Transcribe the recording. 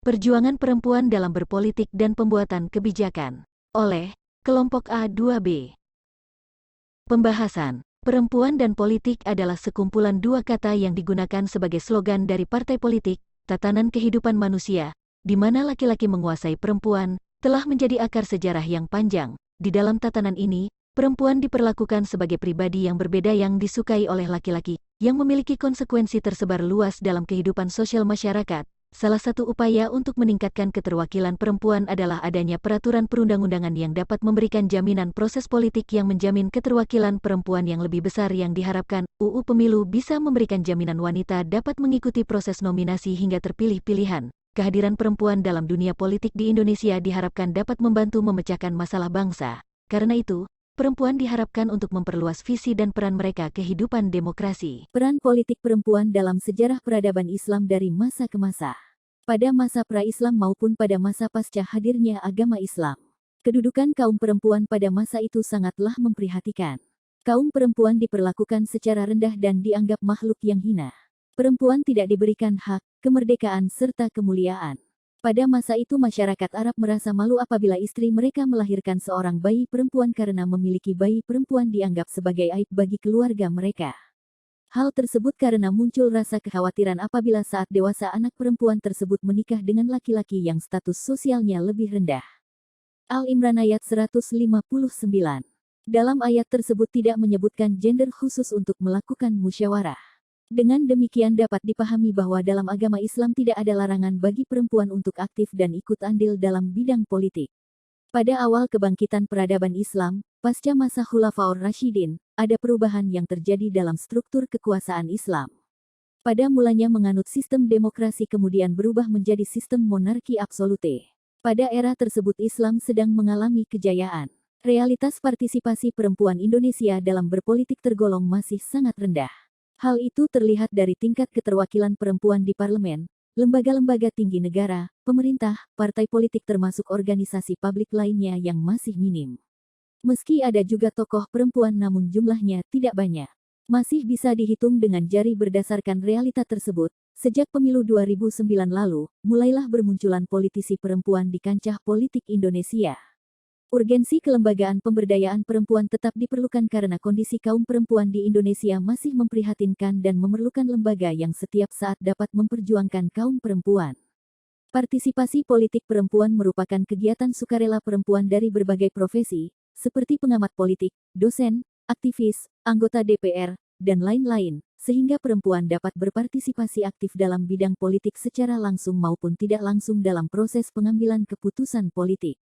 Perjuangan perempuan dalam berpolitik dan pembuatan kebijakan. Oleh kelompok A2B. Pembahasan. Perempuan dan politik adalah sekumpulan dua kata yang digunakan sebagai slogan dari partai politik, tatanan kehidupan manusia, di mana laki-laki menguasai perempuan, telah menjadi akar sejarah yang panjang. Di dalam tatanan ini, perempuan diperlakukan sebagai pribadi yang berbeda yang disukai oleh laki-laki, yang memiliki konsekuensi tersebar luas dalam kehidupan sosial masyarakat. Salah satu upaya untuk meningkatkan keterwakilan perempuan adalah adanya peraturan perundang-undangan yang dapat memberikan jaminan proses politik yang menjamin keterwakilan perempuan yang lebih besar yang diharapkan. UU Pemilu bisa memberikan jaminan wanita dapat mengikuti proses nominasi hingga terpilih pilihan. Kehadiran perempuan dalam dunia politik di Indonesia diharapkan dapat membantu memecahkan masalah bangsa. Karena itu, perempuan diharapkan untuk memperluas visi dan peran mereka kehidupan demokrasi. Peran politik perempuan dalam sejarah peradaban Islam dari masa ke masa. Pada masa pra-Islam maupun pada masa pasca hadirnya agama Islam, kedudukan kaum perempuan pada masa itu sangatlah memprihatinkan. Kaum perempuan diperlakukan secara rendah dan dianggap makhluk yang hina. Perempuan tidak diberikan hak, kemerdekaan serta kemuliaan. Pada masa itu masyarakat Arab merasa malu apabila istri mereka melahirkan seorang bayi perempuan karena memiliki bayi perempuan dianggap sebagai aib bagi keluarga mereka. Hal tersebut karena muncul rasa kekhawatiran apabila saat dewasa anak perempuan tersebut menikah dengan laki-laki yang status sosialnya lebih rendah. Al-Imran ayat 159. Dalam ayat tersebut tidak menyebutkan gender khusus untuk melakukan musyawarah. Dengan demikian dapat dipahami bahwa dalam agama Islam tidak ada larangan bagi perempuan untuk aktif dan ikut andil dalam bidang politik. Pada awal kebangkitan peradaban Islam, pasca masa Khulafaur Rasyidin, ada perubahan yang terjadi dalam struktur kekuasaan Islam. Pada mulanya menganut sistem demokrasi kemudian berubah menjadi sistem monarki absolute. Pada era tersebut Islam sedang mengalami kejayaan. Realitas partisipasi perempuan Indonesia dalam berpolitik tergolong masih sangat rendah. Hal itu terlihat dari tingkat keterwakilan perempuan di parlemen, lembaga-lembaga tinggi negara, pemerintah, partai politik termasuk organisasi publik lainnya yang masih minim. Meski ada juga tokoh perempuan namun jumlahnya tidak banyak. Masih bisa dihitung dengan jari berdasarkan realita tersebut, sejak pemilu 2009 lalu, mulailah bermunculan politisi perempuan di kancah politik Indonesia. Urgensi kelembagaan pemberdayaan perempuan tetap diperlukan karena kondisi kaum perempuan di Indonesia masih memprihatinkan dan memerlukan lembaga yang setiap saat dapat memperjuangkan kaum perempuan. Partisipasi politik perempuan merupakan kegiatan sukarela perempuan dari berbagai profesi, seperti pengamat politik, dosen, aktivis, anggota DPR, dan lain-lain, sehingga perempuan dapat berpartisipasi aktif dalam bidang politik secara langsung maupun tidak langsung dalam proses pengambilan keputusan politik.